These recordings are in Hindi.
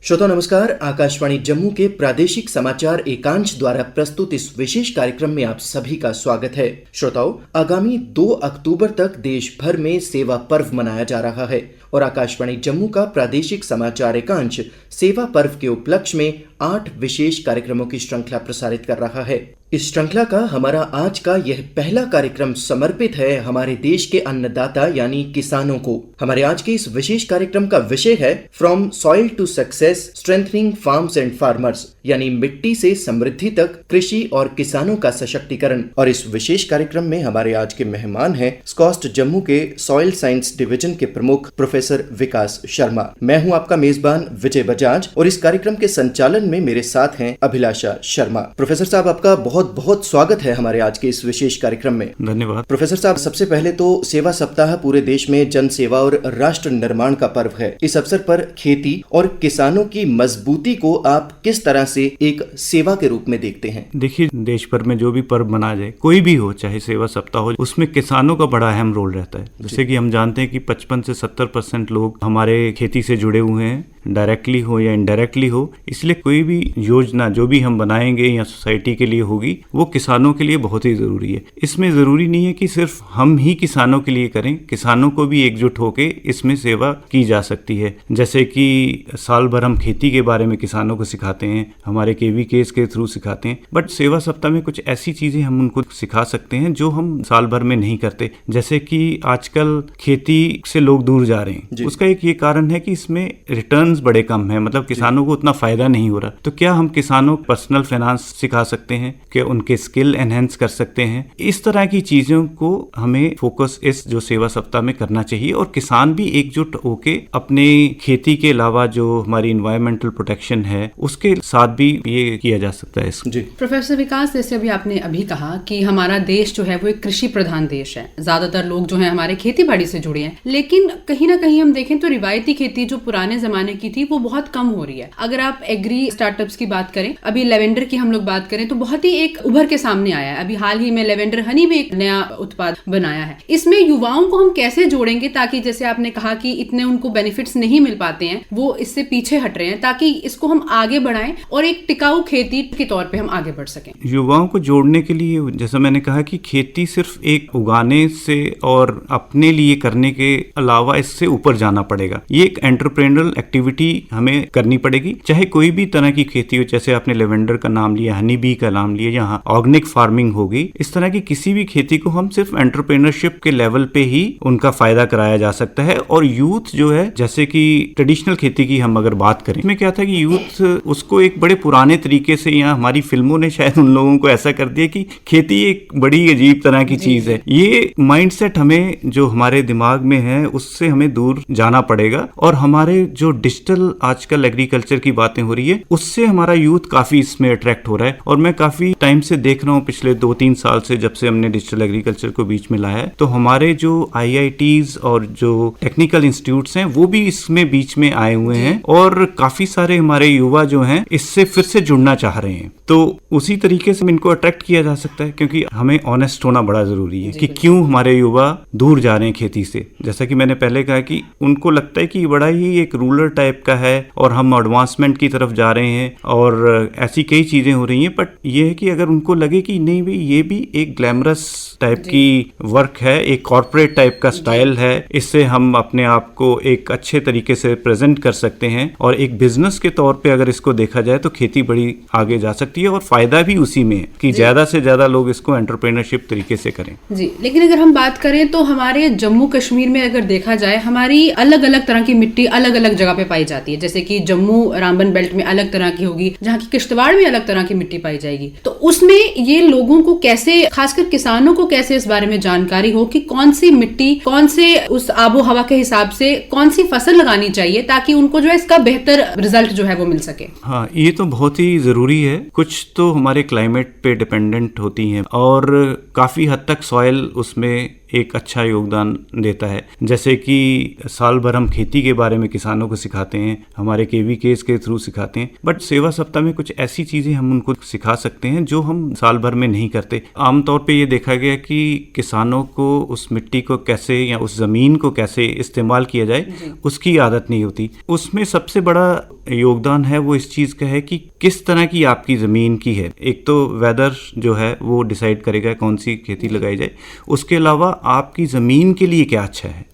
श्रोता नमस्कार। आकाशवाणी जम्मू के प्रादेशिक समाचार एकांश द्वारा प्रस्तुत इस विशेष कार्यक्रम में आप सभी का स्वागत है। श्रोताओं, आगामी 2 अक्टूबर तक देश भर में सेवा पर्व मनाया जा रहा है और आकाशवाणी जम्मू का प्रादेशिक समाचार एकांश सेवा पर्व के उपलक्ष्य में 8 विशेष कार्यक्रमों की श्रृंखला प्रसारित कर रहा है। इस श्रृंखला का हमारा आज का यह पहला कार्यक्रम समर्पित है हमारे देश के अन्नदाता यानी किसानों को। हमारे आज के इस विशेष कार्यक्रम का विषय है from soil to success, strengthening farms and farmers, यानी मिट्टी से समृद्धि तक कृषि और किसानों का सशक्तिकरण। और इस विशेष कार्यक्रम में हमारे आज के मेहमान हैं स्कॉस्ट जम्मू के सॉइल साइंस डिवीजन के प्रमुख प्रोफेसर विकास शर्मा। मैं हूं आपका मेजबान विजय बजाज और इस कार्यक्रम के संचालन में मेरे साथ हैं अभिलाषा शर्मा। प्रोफेसर साहब, आपका बहुत बहुत स्वागत है हमारे आज के इस विशेष कार्यक्रम में। धन्यवाद। प्रोफेसर साहब, सबसे पहले तो सेवा सप्ताह पूरे देश में जन सेवा और राष्ट्र निर्माण का पर्व है। इस अवसर पर खेती और किसानों की मजबूती को आप किस तरह से एक सेवा के रूप में देखते हैं? देखिए, देश भर में जो भी पर्व मनाया जाए, कोई भी हो, चाहे सेवा सप्ताह हो, उसमें किसानों का बड़ा अहम रोल रहता है। जैसे कि हम जानते हैं कि 55 से 70% लोग हमारे खेती से जुड़े हुए हैं, डायरेक्टली हो या इनडायरेक्टली हो। इसलिए कोई भी योजना जो भी हम बनाएंगे या सोसाइटी के लिए होगी, वो किसानों के लिए बहुत ही जरूरी है। इसमें जरूरी नहीं है कि सिर्फ हम ही किसानों के लिए करें, किसानों को भी एकजुट होके इसमें सेवा की जा सकती है। जैसे कि साल भर हम खेती के बारे में किसानों को सिखाते हैं, हमारे KVKs के थ्रू सिखाते हैं, बट सेवा सप्ताह में कुछ ऐसी चीजें हम उनको सिखा सकते हैं जो हम साल भर में नहीं करते। जैसे कि आजकल खेती से लोग दूर जा रहे हैं, उसका एक ये कारण है कि इसमें रिटर्न्स बड़े कम है, मतलब किसानों को उतना फायदा नहीं हो रहा। तो क्या हम किसानों को पर्सनल फाइनेंस सिखा सकते हैं, कि उनके स्किल एनहेंस कर सकते हैं? इस तरह की चीजों को हमें फोकस इस जो सेवा सप्ताह में करना चाहिए और किसान भी एकजुट होके अपने खेती के अलावा जो हमारी इन्वायरमेंटल प्रोटेक्शन है उसके साथ भी ये किया जा सकता है। जी प्रोफेसर विकास, जैसे अभी आपने कहा कि हमारा देश जो है वो एक कृषि प्रधान देश है, ज्यादातर लोग जो है हमारे खेती बाड़ी से जुड़े हैं, लेकिन कहीं ना कहीं हम देखें तो रिवायती खेती जो पुराने जमाने की थी वो बहुत कम हो रही है। अगर आप एग्री स्टार्टअप्स की बात करें, अभी लेवेंडर की हम लोग बात करें तो बहुत ही एक उभर के सामने आया है। अभी हाल ही में लेवेंडर हनी भी एक नया उत्पाद बनाया है। इसमें युवाओं को हम कैसे जोड़ेंगे ताकि, जैसे आपने कहा कि इतने उनको बेनिफिट्स नहीं मिल पाते हैं, वो इससे पीछे हट रहे हैं, ताकि इसको हम आगे बढ़ाएं और एक टिकाऊ खेती के तौर पे हम आगे बढ़ सकें। युवाओं को जोड़ने के लिए, जैसा मैंने कहा कि खेती सिर्फ एक उगाने से और अपने लिए करने के अलावा इससे ऊपर जाना पड़ेगा। ये एक एंटरप्रेन्योरल एक्टिविटी हमें करनी पड़ेगी, चाहे कोई भी तरह की खेती हो। जैसे आपने लेवेंडर का नाम लिया, हनी बी का नाम लिया, यहाँ ऑर्गेनिक फार्मिंग होगी। इस तरह की किसी भी खेती को हम सिर्फ एंटरप्रेन्योरशिप के लेवल पे ही उनका फायदा कराया जा सकता है। और यूथ जो है, जैसे कि ट्रेडिशनल खेती की हम अगर बात करें, इसमें क्या था कि यूथ उसको एक बड़े पुराने तरीके से, यहाँ हमारी फिल्मों ने शायद उन लोगों को ऐसा कर दिया कि खेती एक बड़ी अजीब तरह की चीज है। ये माइंडसेट हमें जो हमारे दिमाग में है उससे हमें दूर जाना पड़ेगा। और हमारे जो डिजिटल आजकल एग्रीकल्चर की बातें हो रही है, उससे हमारा यूथ काफी इसमें अट्रैक्ट हो रहा है। और मैं काफी टाइम से देख रहा हूँ, पिछले 2-3 साल से, जब से हमने डिजिटल एग्रीकल्चर को बीच में लाया है, तो हमारे जो IITs और जो टेक्निकल इंस्टीट्यूट्स हैं वो भी इसमें बीच में आए हुए हैं और काफी सारे हमारे युवा जो हैं इससे फिर से जुड़ना चाह रहे हैं। तो उसी तरीके से इनको अट्रैक्ट किया जा सकता है, क्योंकि हमें ऑनेस्ट होना बड़ा जरूरी है कि क्यों हमारे युवा दूर जा रहे हैं खेती से। जैसा कि मैंने पहले कहा कि उनको लगता है कि बड़ा ही एक रूरल टाइप का है और हम एडवांसमेंट की तरफ जा रहे हैं और ऐसी कई चीजें हो रही हैं। बट ये है कि अगर उनको लगे कि नहीं भाई, ये भी एक ग्लैमरस टाइप की वर्क है, एक कॉर्पोरेट टाइप का स्टाइल है, इससे हम अपने आप को एक अच्छे तरीके से प्रेजेंट कर सकते हैं और एक बिजनेस के तौर पे अगर इसको देखा जाए तो खेती बड़ी आगे जा सकती है और फायदा भी उसी में है कि ज्यादा से ज्यादा लोग इसको एंटरप्रेन्योरशिप तरीके से करें। जी, लेकिन अगर हम बात करें तो हमारे जम्मू कश्मीर में अगर देखा जाए, हमारी अलग अलग तरह की मिट्टी अलग अलग जगह पे पाई जाती है। जैसे कि जम्मू रामबन बेल्ट में अलग तरह की होगी, जहाँ की किश्तवाड़ में अलग तरह की मिट्टी पाई जाएगी। तो उसमें ये लोगों को कैसे, खासकर किसानों को कैसे इस बारे में जानकारी हो कि कौन सी मिट्टी, कौन से उस आबो हवा के हिसाब से कौन सी फसल लगानी चाहिए ताकि उनको जो है इसका बेहतर रिजल्ट जो है वो मिल सके। हाँ, ये तो बहुत ही जरूरी है। कुछ तो हमारे क्लाइमेट पे डिपेंडेंट होती हैं और काफी हद तक सॉइल उसमें एक अच्छा योगदान देता है। जैसे कि साल भर हम खेती के बारे में किसानों को सिखाते हैं, हमारे KVKs के थ्रू सिखाते हैं, बट सेवा सप्ताह में कुछ ऐसी चीजें हम उनको सिखा सकते हैं जो हम साल भर में नहीं करते। आमतौर पे ये देखा गया कि किसानों को उस मिट्टी को कैसे या उस जमीन को कैसे इस्तेमाल किया जाए उसकी आदत नहीं होती। उसमें सबसे बड़ा योगदान है वो इस चीज़ का है कि किस तरह की आपकी ज़मीन की है। एक तो वेदर जो है वो डिसाइड करेगा कौन सी खेती लगाई जाए, उसके अलावा आपकी ज़मीन के लिए क्या अच्छा है।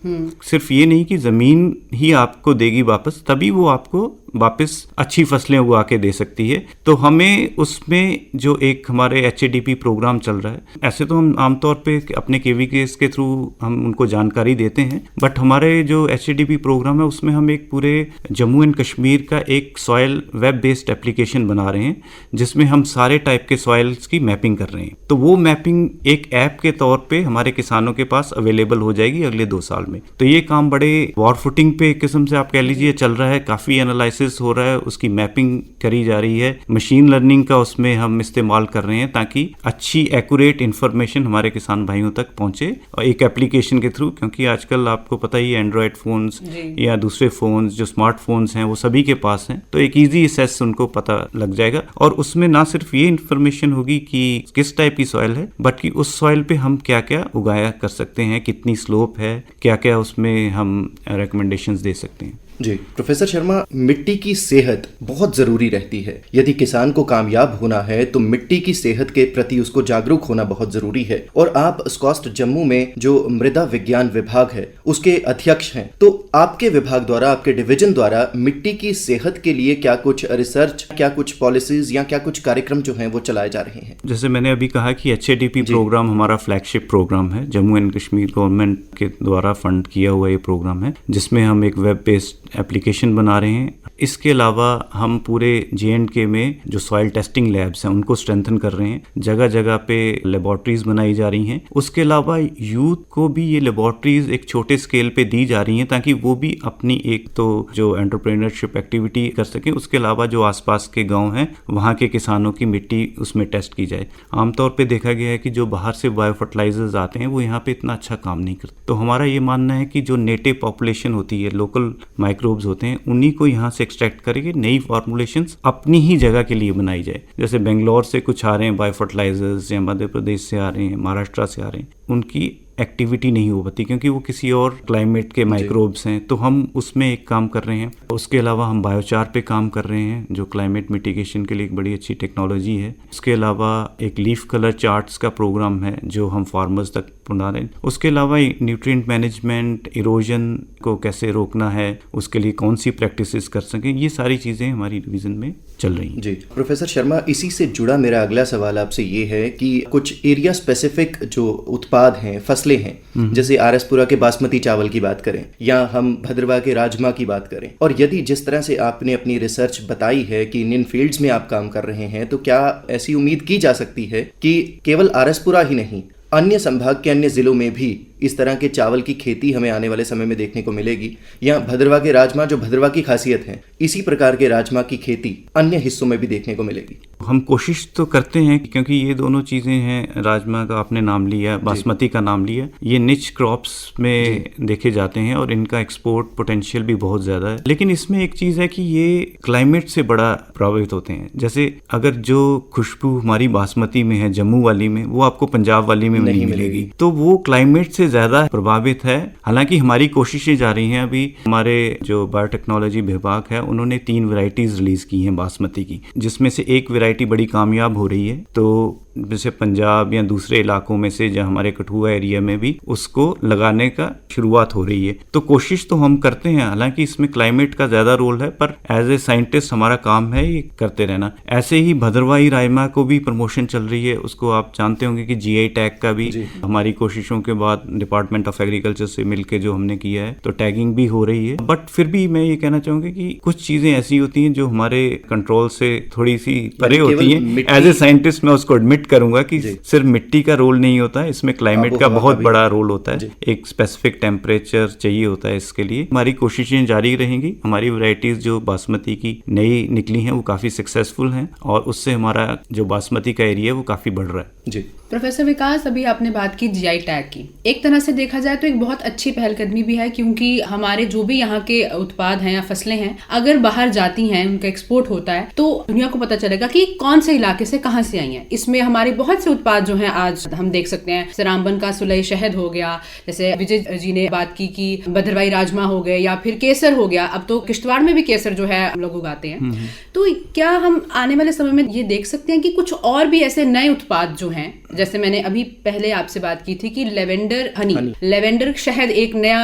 सिर्फ ये नहीं कि ज़मीन ही आपको देगी वापस, तभी वो आपको वापस अच्छी फसलें उगा के दे सकती है। तो हमें उसमें जो एक हमारे HADP प्रोग्राम चल रहा है, ऐसे तो हम आमतौर पे अपने KVKs के थ्रू हम उनको जानकारी देते हैं, बट हमारे जो HADP प्रोग्राम है उसमें हम एक पूरे जम्मू एंड कश्मीर का एक सॉयल वेब बेस्ड एप्लीकेशन बना रहे हैं, जिसमें हम सारे टाइप के सॉयल्स की मैपिंग कर रहे हैं। तो वो मैपिंग एक ऐप के तौर पे हमारे किसानों के पास अवेलेबल हो जाएगी अगले 2 साल में। तो ये काम बड़े वॉर फुटिंग पे एक किस्म से आप कह लीजिए चल रहा है, काफ़ी एनालिसिस हो रहा है, उसकी मैपिंग करी जा रही है, मशीन लर्निंग का उसमें हम इस्तेमाल कर रहे हैं ताकि अच्छी एक्यूरेट इन्फॉर्मेशन हमारे किसान भाइयों तक पहुंचे और एक एप्लीकेशन के थ्रू। क्योंकि आजकल आपको पता ही है एंड्रॉयड फोन्स या दूसरे फोन्स जो स्मार्टफोन्स हैं वो सभी के पास हैं, तो एक ईजी एक्सेस उनको पता लग जाएगा। और उसमें ना सिर्फ ये इन्फॉर्मेशन होगी कि किस टाइप की सॉइल है, बल्कि उस सॉइल पे हम क्या क्या उगाया कर सकते हैं, कितनी स्लोप है, क्या क्या उसमें हम रिकमेंडेशंस दे सकते हैं। जी प्रोफेसर शर्मा, मिट्टी की सेहत बहुत ज़रूरी रहती है। यदि किसान को कामयाब होना है तो मिट्टी की सेहत के प्रति उसको जागरूक होना बहुत ज़रूरी है। और आप स्कॉस्ट जम्मू में जो मृदा विज्ञान विभाग है उसके अध्यक्ष हैं, तो आपके विभाग द्वारा, आपके डिवीजन द्वारा मिट्टी की सेहत के लिए क्या कुछ रिसर्च, क्या कुछ पॉलिसीज या क्या कुछ कार्यक्रम जो हैं वो चलाए जा रहे हैं? जैसे मैंने अभी कहा कि HADP प्रोग्राम हमारा फ्लैगशिप प्रोग्राम है, जम्मू एंड कश्मीर गवर्नमेंट के द्वारा फंड किया हुआ ये प्रोग्राम है, जिसमें हम एक वेब बेस्ड एप्लीकेशन बना रहे हैं। इसके अलावा हम पूरे J&K में जो सॉइल टेस्टिंग लैब्स हैं उनको स्ट्रेंथन कर रहे हैं, जगह जगह पे लेबोरेटरीज बनाई जा रही हैं। उसके अलावा यूथ को भी ये लेबोरेटरीज एक छोटे स्केल पे दी जा रही हैं ताकि वो भी अपनी एक तो जो एंटरप्रेन्योरशिप एक्टिविटी कर सकें, उसके अलावा जो आसपास के गांव हैं वहाँ के किसानों की मिट्टी उसमें टेस्ट की जाए। आमतौर पर देखा गया है कि जो बाहर से बायो फर्टिलाइजर्स आते हैं वो यहाँ पे इतना अच्छा काम नहीं करते। तो हमारा ये मानना है कि जो नेटिव पॉपुलेशन होती है, लोकल माइक्रोब्स होते हैं, उन्हीं को यहाँ से एक्सट्रैक्ट करके नई फॉर्मुलेशंस अपनी ही जगह के लिए बनाई जाए। जैसे बेंगलोर से कुछ आ रहे हैं बायो फर्टिलाइजर्स, या मध्य प्रदेश से आ रहे हैं, महाराष्ट्र से आ रहे हैं, उनकी एक्टिविटी नहीं हो पाती क्योंकि वो किसी और क्लाइमेट के माइक्रोब्स हैं। तो हम उसमें एक काम कर रहे हैं। उसके अलावा हम बायोचार पे काम कर रहे हैं जो क्लाइमेट मिटिगेशन के लिए एक बड़ी अच्छी टेक्नोलॉजी है। उसके अलावा एक लीफ कलर चार्ट्स का प्रोग्राम है जो हम फार्मर्स तक पहुंचा रहे हैं। उसके अलावा न्यूट्रिएंट मैनेजमेंट, इरोजन को कैसे रोकना है, उसके लिए कौन सी प्रैक्टिसेस कर सकें, ये सारी चीज़ें हमारी डिवीज़न में चल रही हैं। जी प्रोफेसर शर्मा, इसी से जुड़ा मेरा अगला सवाल आपसे ये है कि कुछ एरिया स्पेसिफिक जो उत्पाद हैं, फसलें हैं, जैसे आरएसपुरा के बासमती चावल की बात करें या हम भद्रवा के राजमा की बात करें, और यदि जिस तरह से आपने अपनी रिसर्च बताई है कि इन फील्ड्स में आप काम कर रहे हैं, तो क्या ऐसी उम्मीद की जा सकती है कि केवल आरएसपुरा ही नहीं, अन्य संभाग के अन्य जिलों में भी इस तरह के चावल की खेती हमें आने वाले समय में देखने को मिलेगी, या भद्रवा के राजमा जो भद्रवा की खासियत है, इसी प्रकार के राजमा की खेती अन्य हिस्सों में भी देखने को मिलेगी? हम कोशिश तो करते हैं क्योंकि ये दोनों चीज़ें हैं, राजमा का आपने नाम लिया, बासमती का नाम लिया, ये निच क्रॉप्स में देखे जाते हैं और इनका एक्सपोर्ट पोटेंशियल भी बहुत ज़्यादा है। लेकिन इसमें एक चीज़ है कि ये क्लाइमेट से बड़ा प्रभावित होते हैं। जैसे अगर जो खुशबू हमारी बासमती में है जम्मू वाली में, वो आपको पंजाब वाली में नहीं मिलेगी, तो वो क्लाइमेट से ज्यादा प्रभावित है। हालांकि हमारी कोशिशें जा रही हैं। अभी हमारे जो बायोटेक्नोलॉजी विभाग है उन्होंने 3 वैरायटीज रिलीज की हैं बासमती की, जिसमें से एक वैरायटी बड़ी कामयाब हो रही है। तो जैसे पंजाब या दूसरे इलाकों में से, जहाँ हमारे कठुआ एरिया में भी उसको लगाने का शुरुआत हो रही है। तो कोशिश तो हम करते हैं, हालांकि इसमें क्लाइमेट का ज्यादा रोल है, पर एज ए साइंटिस्ट हमारा काम है ये करते रहना। ऐसे ही भद्रवाही राजमा को भी प्रमोशन चल रही है, उसको आप जानते होंगे कि GI टैग का भी हमारी कोशिशों के बाद डिपार्टमेंट ऑफ एग्रीकल्चर से मिलकर जो हमने किया है, तो टैगिंग भी हो रही है। बट फिर भी मैं ये कहना चाहूंगा कि कुछ चीजें ऐसी होती हैं जो हमारे कंट्रोल से थोड़ी सी परे होती हैं। एज ए साइंटिस्ट मैं उसको एडमिट करूंगा कि सिर्फ मिट्टी का रोल नहीं होता है, इसमें क्लाइमेट का बहुत बड़ा रोल होता है। एक स्पेसिफिक टेम्परेचर चाहिए होता है इसके लिए। हमारी कोशिशें जारी रहेंगी। हमारी वैरायटीज जो बासमती की नई निकली हैं वो काफी सक्सेसफुल हैं और उससे हमारा जो बासमती का एरिया है वो काफी बढ़ रहा है। जी प्रोफेसर विकास, अभी आपने बात की जीआई टैग की। एक तरह से देखा जाए तो एक बहुत अच्छी पहलकदमी भी है, क्योंकि हमारे जो भी यहाँ के उत्पाद हैं या फसलें हैं, अगर बाहर जाती हैं, उनका एक्सपोर्ट होता है, तो दुनिया को पता चलेगा कि कौन से इलाके से कहाँ से आई हैं। इसमें हमारे बहुत से उत्पाद जो हैं आज हम देख सकते हैं, जैसे रामबन का सुलई शहद हो गया, जैसे विजय जी ने बात की कि भद्रवाही राजमा हो गए, या फिर केसर हो गया। अब तो किश्तवाड़ में भी केसर जो है हम लोग उगाते हैं। तो क्या हम आने वाले समय में ये देख सकते हैं कि कुछ और भी ऐसे नए उत्पाद जो हैं, जैसे मैंने अभी पहले आपसे बात की थी कि लेवेंडर हनी, लेवेंडर शहद एक नया,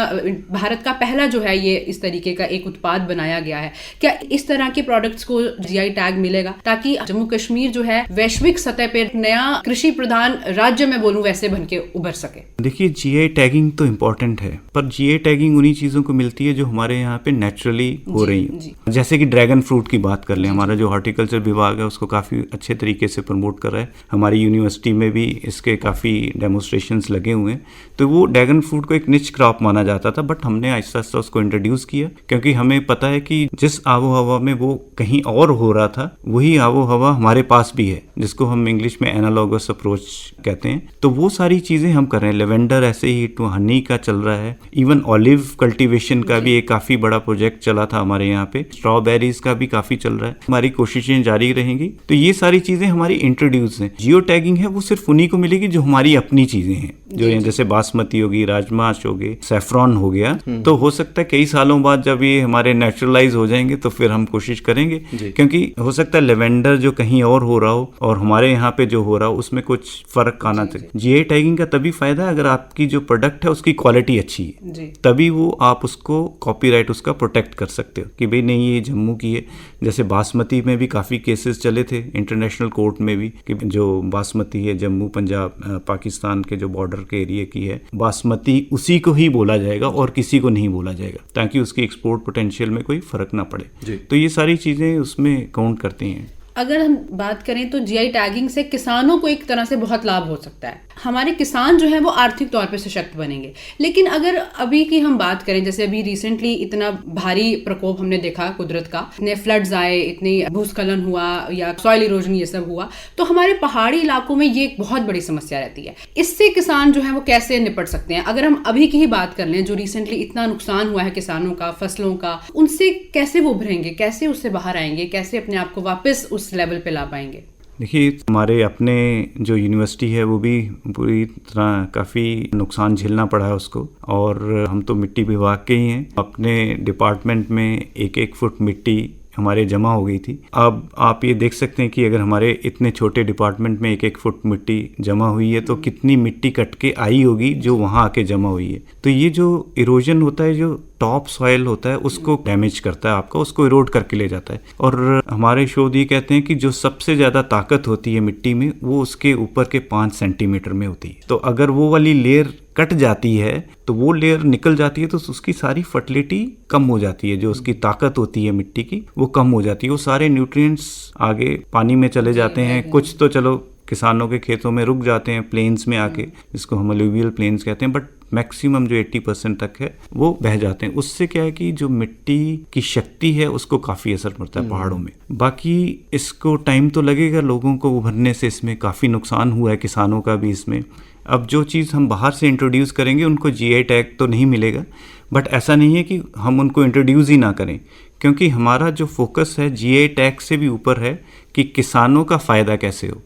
भारत का पहला जो है ये इस तरीके का एक उत्पाद बनाया गया है। क्या इस तरह के प्रोडक्ट्स को जीआई टैग मिलेगा, ताकि जम्मू कश्मीर जो है वैश्विक सतह पर नया कृषि प्रधान राज्य में बोलूं वैसे बन के उभर सके? देखिए, जीआई टैगिंग तो इम्पोर्टेंट है, पर जीआई टैगिंग उन्हीं चीजों को मिलती है जो हमारे यहाँ पे नेचुरली हो रही है। जैसे कि ड्रैगन फ्रूट की बात कर लें, हमारा जो हॉर्टिकल्चर विभाग है उसको काफी अच्छे तरीके से प्रमोट कर रहा है। हमारी यूनिवर्सिटी में भी इसके काफ़ी डेमोन्स्ट्रेशंस लगे हुए हैं। तो वो ड्रैगन फ्रूट को एक निच क्रॉप माना जाता था, बट हमने आहिस्ता आहिस्ता उसको इंट्रोड्यूस किया, क्योंकि हमें पता है कि जिस आबो हवा में वो कहीं और हो रहा था, वही आबो हवा हमारे पास भी है, जिसको हम इंग्लिश में एनालॉगस अप्रोच कहते हैं। तो वो सारी चीज़ें हम कर रहे हैं। लेवेंडर ऐसे ही, तो हनी का चल रहा है, इवन ऑलिव कल्टीवेशन का भी एक काफ़ी बड़ा प्रोजेक्ट चला था हमारे यहाँ पे, स्ट्रॉबेरीज का भी काफ़ी चल रहा है। हमारी कोशिशें जारी रहेंगी। तो ये सारी चीज़ें हमारी इंट्रोड्यूस हैं। जियो टैगिंग है वो सिर्फ उन्हीं को मिलेगी जो हमारी अपनी चीजें हैं, जो जैसे बासमती होगी, राजमाश हो गए, सैफरॉन हो गया। तो हो सकता है कई सालों बाद जब ये हमारे नेचुरलाइज हो जाएंगे तो फिर हम कोशिश करेंगे, क्योंकि हो सकता है लेवेंडर जो कहीं और हो रहा हो और हमारे यहाँ पे जो हो रहा हो उसमें कुछ फर्क आना चाहिए। जीआई टैगिंग का तभी फायदा है अगर आपकी जो प्रोडक्ट है उसकी क्वालिटी अच्छी है, तभी वो आप उसको कॉपीराइट उसका प्रोटेक्ट कर सकते हो कि भाई नहीं ये जम्मू की है। जैसे बासमती में भी काफी केसेस चले थे इंटरनेशनल कोर्ट में भी कि जो बासमती है जम्मू पंजाब पाकिस्तान के जो बॉर्डर के एरिया की है, बासमती उसी को ही बोला जाएगा और किसी को नहीं बोला जाएगा, ताकि उसकी एक्सपोर्ट पोटेंशियल में कोई फर्क ना पड़े। तो ये सारी चीजें उसमें काउंट करती हैं। अगर हम बात करें तो जीआई टैगिंग से किसानों को एक तरह से बहुत लाभ हो सकता है। हमारे किसान जो है वो आर्थिक तौर पे सशक्त बनेंगे। लेकिन अगर अभी की हम बात करें, जैसे अभी रिसेंटली इतना भारी प्रकोप हमने देखा कुदरत का, इतने फ्लड्स आए, इतनी भूस्खलन हुआ या सॉइल इरोजन ये सब हुआ, तो हमारे पहाड़ी इलाकों में ये एक बहुत बड़ी समस्या रहती है। इससे किसान जो है वो कैसे निपट सकते हैं? अगर हम अभी की ही बात कर लें, जो रिसेंटली इतना नुकसान हुआ है किसानों का, फसलों का, उनसे कैसे वो उभरेंगे, कैसे उससे बाहर आएंगे, कैसे अपने आप को वापस उस लेवल पे ला पाएंगे? देखिए, हमारे अपने जो यूनिवर्सिटी है वो भी पूरी तरह काफ़ी नुकसान झेलना पड़ा है उसको, और हम तो मिट्टी विभाग के ही हैं। अपने डिपार्टमेंट में 1-1 फुट मिट्टी हमारे जमा हो गई थी। अब आप ये देख सकते हैं कि अगर हमारे इतने छोटे डिपार्टमेंट में 1-1 फुट मिट्टी जमा हुई है तो कितनी मिट्टी कट के आई होगी जो वहाँ आके जमा हुई है। तो ये जो इरोजन होता है, जो टॉप सॉइल होता है, उसको डैमेज करता है, आपका उसको इरोड करके ले जाता है। और हमारे शोध ये कहते हैं कि जो सबसे ज़्यादा ताकत होती है मिट्टी में वो उसके ऊपर के 5 सेंटीमीटर में होती है। तो अगर वो वाली लेयर कट जाती है तो वो लेयर निकल जाती है तो उसकी सारी फर्टिलिटी कम हो जाती है, जो उसकी ताकत होती है मिट्टी की वो कम हो जाती है। वो सारे न्यूट्रिएंट्स आगे पानी में चले जाते हैं, कुछ तो चलो किसानों के खेतों में रुक जाते हैं प्लेन्स में आके, जिसको हम अलुवियल प्लेन्स कहते हैं, बट मैक्सिमम जो 80% तक है वो बह जाते हैं। उससे क्या है कि जो मिट्टी की शक्ति है उसको काफ़ी असर पड़ता है पहाड़ों में। बाकी इसको टाइम तो लगेगा लोगों को उभरने से, इसमें काफ़ी नुकसान हुआ है किसानों का भी इसमें। अब जो चीज़ हम बाहर से इंट्रोड्यूस करेंगे उनको जीआई टैग तो नहीं मिलेगा, बट ऐसा नहीं है कि हम उनको इंट्रोड्यूस ही ना करें, क्योंकि हमारा जो फोकस है जीआई टैग से भी ऊपर है कि किसानों का फ़ायदा कैसे हो।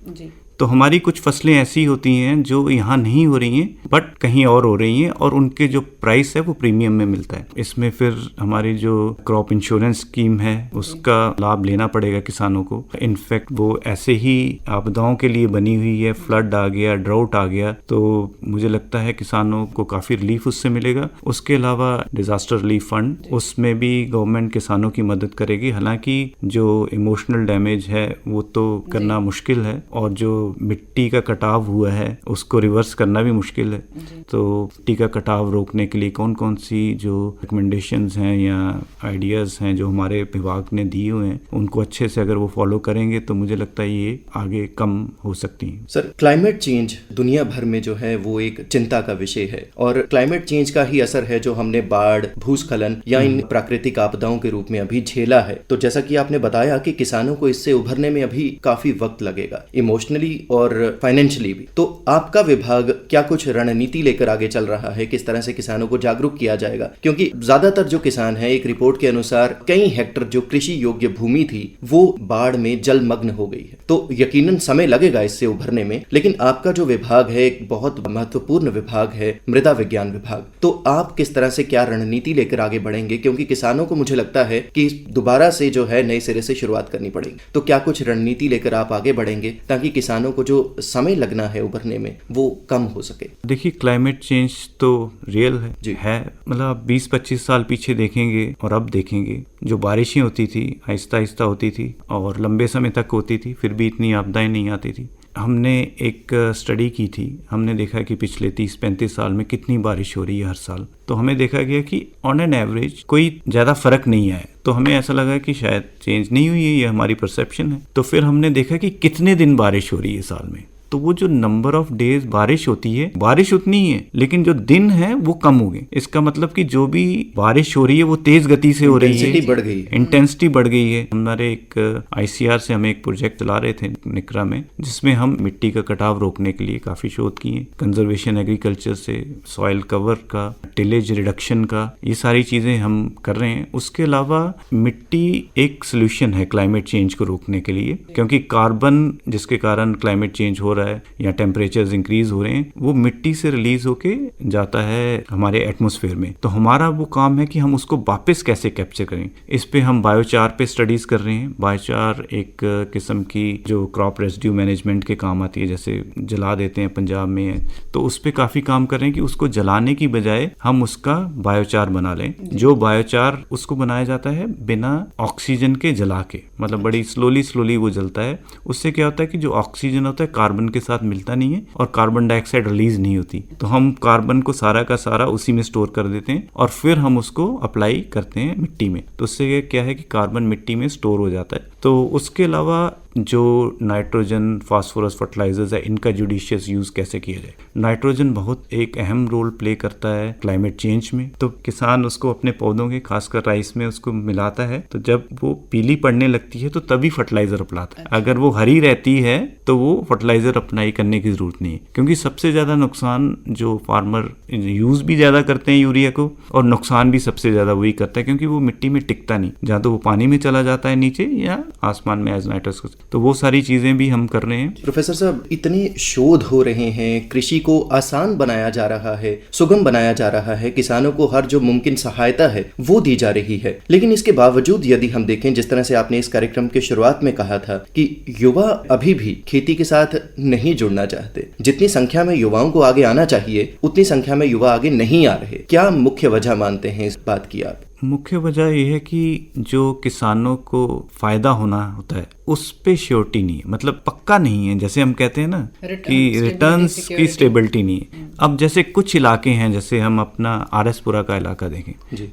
तो हमारी कुछ फसलें ऐसी होती हैं जो यहाँ नहीं हो रही हैं बट कहीं और हो रही हैं, और उनके जो प्राइस है वो प्रीमियम में मिलता है। इसमें फिर हमारी जो क्रॉप इंश्योरेंस स्कीम है उसका लाभ लेना पड़ेगा किसानों को। इनफैक्ट वो ऐसे ही आपदाओं के लिए बनी हुई है, फ्लड आ गया, ड्राउट आ गया, तो मुझे लगता है किसानों को काफ़ी रिलीफ उससे मिलेगा। उसके अलावा डिजास्टर रिलीफ फंड, उसमें भी गवर्नमेंट किसानों की मदद करेगी। हालांकि जो इमोशनल डैमेज है वो तो करना मुश्किल है, और जो मिट्टी का कटाव हुआ है उसको रिवर्स करना भी मुश्किल है। तो मिट्टी का कटाव रोकने के लिए कौन कौन सी जो रिकमेंडेशंस हैं या आइडियाज़ हैं जो हमारे विभाग ने दिए हुए हैं, उनको अच्छे से अगर वो फॉलो करेंगे तो मुझे लगता है ये आगे कम हो सकती हैं। सर, क्लाइमेट चेंज दुनिया भर में जो है वो एक चिंता का विषय है, और क्लाइमेट चेंज का ही असर है जो हमने बाढ़, भूस्खलन या इन प्राकृतिक आपदाओं के रूप में अभी झेला है। तो जैसा कि आपने बताया कि किसानों को इससे उभरने में अभी काफी वक्त लगेगा। इमोशनली और फाइनेंशियली भी। तो आपका विभाग क्या कुछ रणनीति लेकर आगे चल रहा है, किस तरह से किसानों को जागरूक किया जाएगा? क्योंकि ज्यादातर जो किसान हैं, एक रिपोर्ट के अनुसार कई हेक्टर जो कृषि योग्य भूमि थी वो बाढ़ में जलमग्न हो गई है। तो यकीनन समय लगेगा इससे उभरने में, लेकिन आपका जो विभाग है एक बहुत महत्वपूर्ण विभाग है, मृदा विज्ञान विभाग। तो आप किस तरह से क्या रणनीति लेकर आगे बढ़ेंगे? क्योंकि किसानों को मुझे लगता है कि दोबारा से जो है नए सिरे से शुरुआत करनी पड़ेगी। तो क्या कुछ रणनीति लेकर आप आगे बढ़ेंगे ताकि किसानों को जो समय लगना है उभरने में वो कम हो सके? देखिए, क्लाइमेट चेंज तो रियल है। मतलब 20-25 साल पीछे देखेंगे और अब देखेंगे, जो बारिशें होती थी आहिस्ता आहिस्ता होती थी और लंबे समय तक होती थी, फिर भी इतनी आपदाएं नहीं आती थी। हमने एक स्टडी की थी, हमने देखा कि पिछले 30-35 साल में कितनी बारिश हो रही है हर साल। तो हमें देखा गया कि ऑन एन एवरेज कोई ज़्यादा फर्क नहीं आया। तो हमें ऐसा लगा कि शायद चेंज नहीं हुई है, ये हमारी परसेप्शन है। तो फिर हमने देखा कि कितने दिन बारिश हो रही है साल में। तो वो जो नंबर ऑफ डेज बारिश होती है, बारिश उतनी ही है, लेकिन जो दिन है वो कम हो गए। इसका मतलब कि जो भी बारिश हो रही है वो तेज गति से हो रही है, इंटेंसिटी बढ़ गई है। हमारे एक ICR से हम एक प्रोजेक्ट चला रहे थे निकरा में, जिसमें हम मिट्टी का कटाव रोकने के लिए काफी शोध किए, कंजर्वेशन एग्रीकल्चर से, सॉइल कवर का, टिलेज रिडक्शन का, ये सारी चीजें हम कर रहे हैं। उसके अलावा मिट्टी एक सोल्यूशन है क्लाइमेट चेंज को रोकने के लिए, क्योंकि कार्बन जिसके कारण क्लाइमेट चेंज हो रहा है या टेम्परेचर्स इंक्रीज हो रहे हैं, वो मिट्टी से रिलीज होके जाता है हमारे एटमॉस्फेयर में। तो हमारा वो काम है कि हम उसको वापस कैसे कैप्चर करें। इस पे हम बायोचार पे स्टडीज कर रहे हैं। बायोचार एक किस्म की जो क्रॉप रेसिड्यू मैनेजमेंट के काम आती है, जैसे जला देते हैं पंजाब में है, तो उस पे काफी काम कर रहे हैं कि उसको जलाने की बजाय हम उसका बायोचार बना लें। जो बायोचार उसको बनाया जाता है बिना ऑक्सीजन के जला के, मतलब बड़ी स्लोली वो जलता है। उससे क्या होता है कि जो ऑक्सीजन होता है कार्बन के साथ मिलता नहीं है और कार्बन डाइऑक्साइड रिलीज नहीं होती। तो हम कार्बन को सारा का सारा उसी में स्टोर कर देते हैं और फिर हम उसको अप्लाई करते हैं मिट्टी में। तो उससे क्या है कि कार्बन मिट्टी में स्टोर हो जाता है। तो उसके अलावा जो नाइट्रोजन, फास्फोरस फर्टिलाइजर्स है, इनका जुडिशियस यूज कैसे किया जाए। नाइट्रोजन बहुत एक अहम रोल प्ले करता है क्लाइमेट चेंज में। तो किसान उसको अपने पौधों के, खासकर राइस में उसको मिलाता है, तो जब वो पीली पड़ने लगती है तो तभी फर्टिलाइजर अपनाता है। अगर वो हरी रहती है तो वो फर्टिलाइजर अप्लाई करने की जरूरत नहीं है, क्योंकि सबसे ज्यादा नुकसान जो फार्मर यूज भी ज्यादा करते हैं यूरिया को, और नुकसान भी सबसे ज्यादा वही करता है, क्योंकि वो मिट्टी में टिकता नहीं, जहाँ तो वो पानी में चला जाता है नीचे या आसमान में एज नाइट्रस। तो वो सारी चीजें भी हम कर रहे हैं। प्रोफेसर साहब, इतने शोध हो रहे हैं, कृषि को आसान बनाया जा रहा है, सुगम बनाया जा रहा है, किसानों को हर जो मुमकिन सहायता है वो दी जा रही है, लेकिन इसके बावजूद यदि हम देखें, जिस तरह से आपने इस कार्यक्रम के शुरुआत में कहा था कि युवा अभी भी खेती के साथ नहीं जुड़ना चाहते। जितनी संख्या में युवाओं को आगे आना चाहिए उतनी संख्या में युवा आगे नहीं आ रहे। क्या मुख्य वजह मानते हैं इस बात की आप? मुख्य वजह यह है कि जो किसानों को फायदा होना होता है उस पे श्योरिटी नहीं है, मतलब पक्का नहीं है। जैसे हम कहते हैं ना कि रिटर्न्स की स्टेबिलिटी नहीं है। अब जैसे कुछ इलाके हैं, जैसे हम अपना RS-पुरा का इलाका देखें,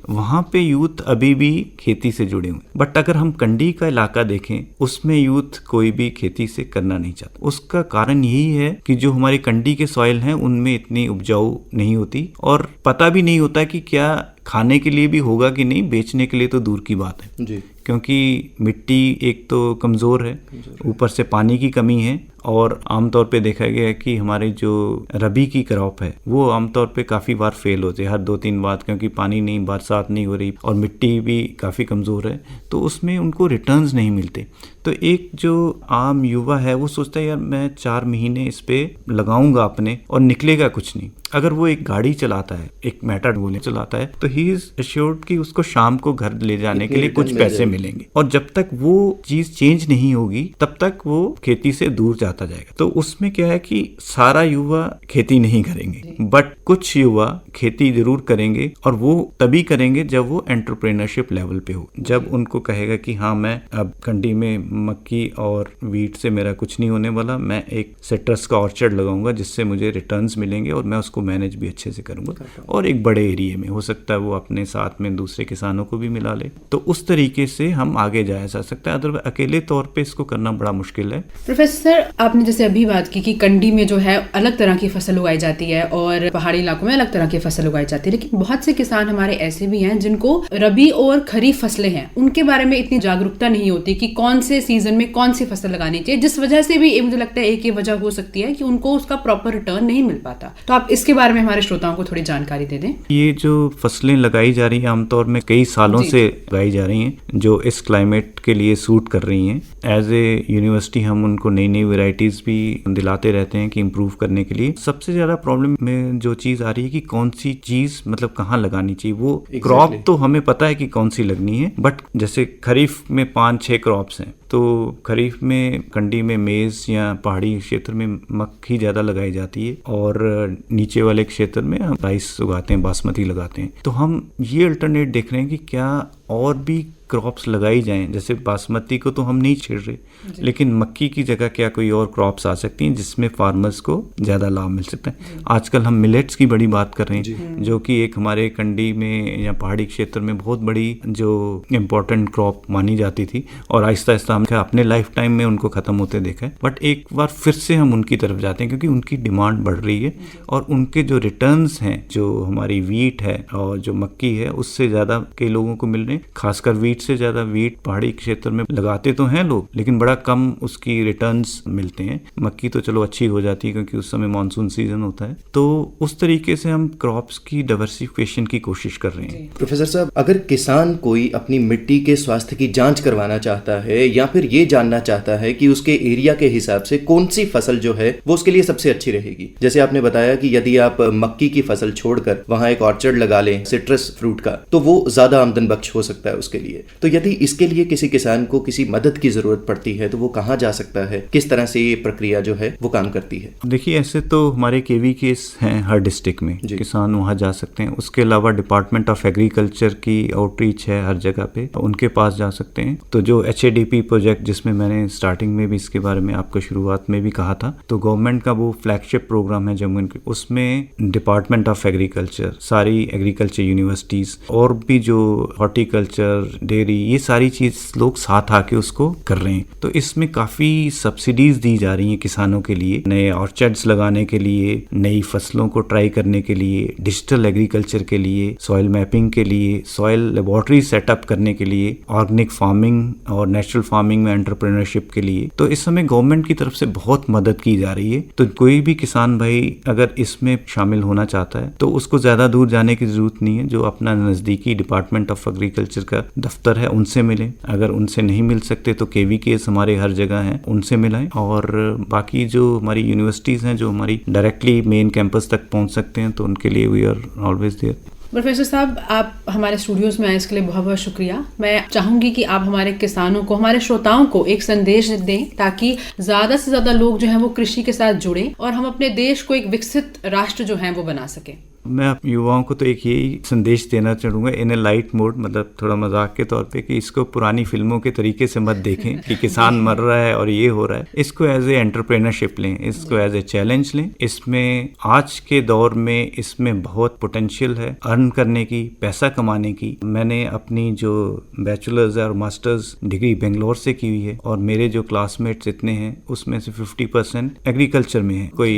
वहां पे यूथ अभी भी खेती से जुड़े हुए, बट अगर हम कंडी का इलाका देखें उसमें यूथ कोई भी खेती से करना नहीं चाहता। उसका कारण यही है कि जो हमारी कंडी के सॉइल हैं उनमें इतनी उपजाऊ नहीं होती और पता भी नहीं होता कि क्या खाने के लिए भी होगा कि नहीं, बेचने के लिए तो दूर की बात है जी। क्योंकि मिट्टी एक तो कमज़ोर है, ऊपर से पानी की कमी है, और आमतौर पे देखा गया है कि हमारे जो रबी की क्रॉप है वो आमतौर पे काफ़ी बार फेल होते हैं, हर 2-3 बार, क्योंकि पानी नहीं, बरसात नहीं हो रही और मिट्टी भी काफ़ी कमज़ोर है, तो उसमें उनको रिटर्न्स नहीं मिलते। तो एक जो आम युवा है वो सोचता है यार मैं 4 महीने इस पे लगाऊंगा अपने और निकलेगा कुछ नहीं। अगर वो एक गाड़ी चलाता है, एक मैटाडोर चलाता है, तो ही इज एश्योर्ड कि उसको शाम को घर ले जाने के लिए कुछ पैसे मिलेंगे, और जब तक वो चीज चेंज नहीं होगी तब तक वो खेती से दूर जाता जाएगा। तो उसमें क्या है कि सारा युवा खेती नहीं करेंगे, बट कुछ युवा खेती जरूर करेंगे, और वो तभी करेंगे जब वो एंटरप्रेन्योरशिप लेवल पे हो, जब उनको कहेगा कि हाँ मैं अब कंडी में मक्की और वीट से मेरा कुछ नहीं होने वाला, मैं एक सिट्रस का ऑर्चर्ड लगाऊंगा जिससे मुझे रिटर्न्स मिलेंगे और मैं उसको मैनेज भी अच्छे से करूंगा, और एक बड़े एरिया में हो सकता है वो अपने साथ में दूसरे किसानों को भी मिला ले। तो उस तरीके से से हम आगे जाया जा सकता है। अदरवाइज अकेले तौर पे इसको करना बड़ा मुश्किल है। प्रोफेसर, आपने जैसे अभी बात की कि कंडी में जो है अलग तरह की फसल उगाई जाती है और पहाड़ी इलाकों में अलग तरह की फसल उगाई जाती है, लेकिन बहुत से किसान हमारे ऐसे भी हैं जिनको रबी और खरीफ फसलें हैं, उनके बारे में इतनी जागरूकता नहीं होती कि कौन से सीजन में कौन सी फसल लगानी चाहिए, जिस वजह से भी मुझे लगता है एक ये वजह हो सकती है कि उनको उसका प्रॉपर रिटर्न नहीं मिल पाता। तो आप इसके बारे में हमारे श्रोताओं को थोड़ी जानकारी दे दें। ये जो फसलें लगाई जा रही हैं आमतौर में कई सालों से लगाई जा रही हैं, जो इस क्लाइमेट के लिए सूट कर रही हैं। एज ए यूनिवर्सिटी हम उनको नई नई वेराइटीज भी दिलाते रहते हैं कि इम्प्रूव करने के लिए। सबसे ज्यादा प्रॉब्लम में जो चीज आ रही है कि कौन सी चीज मतलब कहाँ लगानी चाहिए। वो क्रॉप तो हमें पता है कि कौन सी लगनी है, बट जैसे खरीफ में 5-6 क्रॉप्स हैं, तो खरीफ में कंडी में मेज या पहाड़ी क्षेत्र में मक्की ज़्यादा लगाई जाती है और नीचे वाले क्षेत्र में हम राइस उगाते हैं, बासमती लगाते हैं। तो हम ये अल्टरनेट देख रहे हैं कि क्या और भी क्रॉप्स लगाई जाएं। जैसे बासमती को तो हम नहीं छेड़ रहे, लेकिन मक्की की जगह क्या कोई और क्रॉप्स आ सकती हैं जिसमें फार्मर्स को ज़्यादा लाभ मिल सकता है। आजकल हम मिलेट्स की बड़ी बात कर रहे हैं, जो कि एक हमारे कंडी में या पहाड़ी क्षेत्र में बहुत बड़ी जो इम्पोर्टेंट क्रॉप मानी जाती थी, और आहिस्ता आहिस्ता हम अपने लाइफ टाइम में उनको ख़त्म होते देखा है। बट एक बार फिर से हम उनकी तरफ जाते हैं क्योंकि उनकी डिमांड बढ़ रही है और उनके जो रिटर्न्स हैं, जो हमारी वीट है और जो मक्की है, उससे ज़्यादा कई लोगों को मिल रहे हैं। खासकर वीट से ज्यादा वीट पहाड़ी क्षेत्र में लगाते तो हैं लोग, लेकिन बड़ा कम उसकी रिटर्न्स मिलते हैं। मक्की तो चलो अच्छी हो जाती है क्योंकि उस समय मानसून सीजन होता है। तो उस तरीके से हम क्रॉप्स की डाइवर्सिफिकेशन की कोशिश कर रहे हैं। प्रोफेसर साहब, अगर किसान कोई अपनी मिट्टी के स्वास्थ्य की जांच करवाना चाहता है या फिर ये जानना चाहता है कि उसके एरिया के हिसाब से कौन सी फसल जो है वो उसके लिए सबसे अच्छी रहेगी, जैसे आपने बताया कि यदि आप मक्की की फसल छोड़कर वहां एक ऑर्चर्ड लगा लें सिट्रस फ्रूट का, तो वो ज्यादा आमदन बख्श हो सकता है उसके लिए। तो यदि इसके लिए किसी किसान को किसी मदद की जरूरत पड़ती है तो वो कहाँ जा सकता है, किस तरह से ये प्रक्रिया जो है वो काम करती है? देखिए, ऐसे तो हमारे KVKs हैं हर डिस्ट्रिक्ट में, किसान वहाँ जा सकते हैं। उसके अलावा डिपार्टमेंट ऑफ एग्रीकल्चर की आउटरीच है हर जगह पे, उनके पास जा सकते हैं। तो जो HADP प्रोजेक्ट, जिसमें मैंने स्टार्टिंग में भी इसके बारे में आपको शुरुआत में भी कहा था, तो गवर्नमेंट का वो फ्लैगशिप प्रोग्राम है जम्मू, उसमें डिपार्टमेंट ऑफ एग्रीकल्चर, सारी एग्रीकल्चर यूनिवर्सिटीज और भी जो हॉर्टिकल्चर, डेयरी, ये सारी चीज लोग साथ आके उसको कर रहे हैं। तो इसमें काफी सब्सिडीज दी जा रही हैं किसानों के लिए, नए ऑर्चर्ड्स लगाने के लिए, नई फसलों को ट्राई करने के लिए, डिजिटल एग्रीकल्चर के लिए, सॉइल मैपिंग के लिए, सॉइल लेबोरेटरी सेटअप करने के लिए, ऑर्गेनिक फार्मिंग और नेचुरल फार्मिंग में एंटरप्रेन्योरशिप के लिए। तो इस समय गवर्नमेंट की तरफ से बहुत मदद की जा रही है। तो कोई भी किसान भाई अगर इसमें शामिल होना चाहता है तो उसको ज्यादा दूर जाने की जरूरत नहीं है। जो अपना नजदीकी डिपार्टमेंट ऑफ एग्रीकल्चर का दफ्तर है उनसे मिलें, अगर उनसे नहीं मिल सकते तो KVKs हमारे हर जगह हैं, उनसे मिलाएं। और बाकी जो हमारी यूनिवर्सिटीज़ हैं जो हमारी डायरेक्टली मेन कैंपस तक पहुंच सकते हैं, तो उनके लिए we are always there. Professor साहब, आप हमारे स्टूडियोज में आए इसके लिए बहुत बहुत शुक्रिया। मैं चाहूंगी कि आप हमारे किसानों को, हमारे श्रोताओं को एक संदेश दें ताकि ज्यादा से ज्यादा लोग जो हैं वो कृषि के साथ जुड़े और हम अपने देश को एक विकसित राष्ट्र जो है वो बना सकें। मैं युवाओं को तो एक यही संदेश देना चाहूँगा इन ए लाइट मोड, मतलब थोड़ा मजाक के तौर पे, कि इसको पुरानी फिल्मों के तरीके से मत देखें कि किसान मर रहा है और ये हो रहा है। इसको एज ए एंटरप्रेन्योरशिप लें, इसको एज ए चैलेंज लें। इसमें आज के दौर में इसमें बहुत पोटेंशियल है अर्न करने की, पैसा कमाने की। मैंने अपनी जो बैचलर्स और मास्टर्स डिग्री बेंगलोर से की हुई है और मेरे जो क्लासमेट्स इतने हैं उसमें से 50% एग्रीकल्चर में है। कोई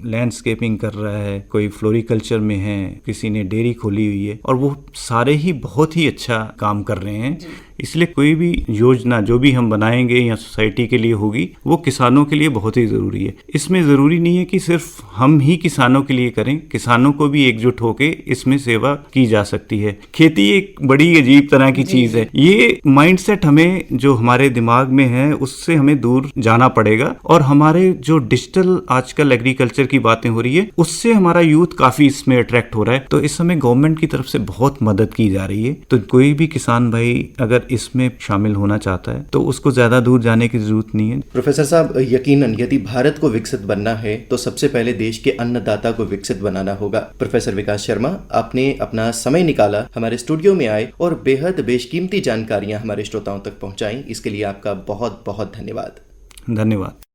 लैंडस्केपिंग कर रहा है, कोई फ्लोरिकल्चर में है, किसी ने डेयरी खोली हुई है, और वो सारे ही बहुत ही अच्छा काम कर रहे हैं। इसलिए कोई भी योजना जो भी हम बनाएंगे या सोसाइटी के लिए होगी, वो किसानों के लिए बहुत ही ज़रूरी है। इसमें ज़रूरी नहीं है कि सिर्फ हम ही किसानों के लिए करें, किसानों को भी एकजुट होके इसमें सेवा की जा सकती है। खेती एक बड़ी अजीब तरह की चीज़ है। ये माइंडसेट हमें, जो हमारे दिमाग में है, उससे हमें दूर जाना पड़ेगा। और हमारे जो डिजिटल आजकल एग्रीकल्चर की बातें हो रही है, उससे हमारा यूथ काफ़ी इसमें अट्रैक्ट हो रहा है। तो इस समय गवर्नमेंट की तरफ से बहुत मदद की जा रही है। तो कोई भी किसान भाई अगर इसमें शामिल होना चाहता है तो उसको ज्यादा दूर जाने की जरूरत नहीं है। प्रोफेसर साहब, यकीनन यदि भारत को विकसित बनना है तो सबसे पहले देश के अन्नदाता को विकसित बनाना होगा। प्रोफेसर विकास शर्मा, आपने अपना समय निकाला, हमारे स्टूडियो में आए और बेहद बेशकीमती जानकारियां हमारे श्रोताओं तक पहुंचाई। इसके लिए आपका बहुत बहुत धन्यवाद। धन्यवाद।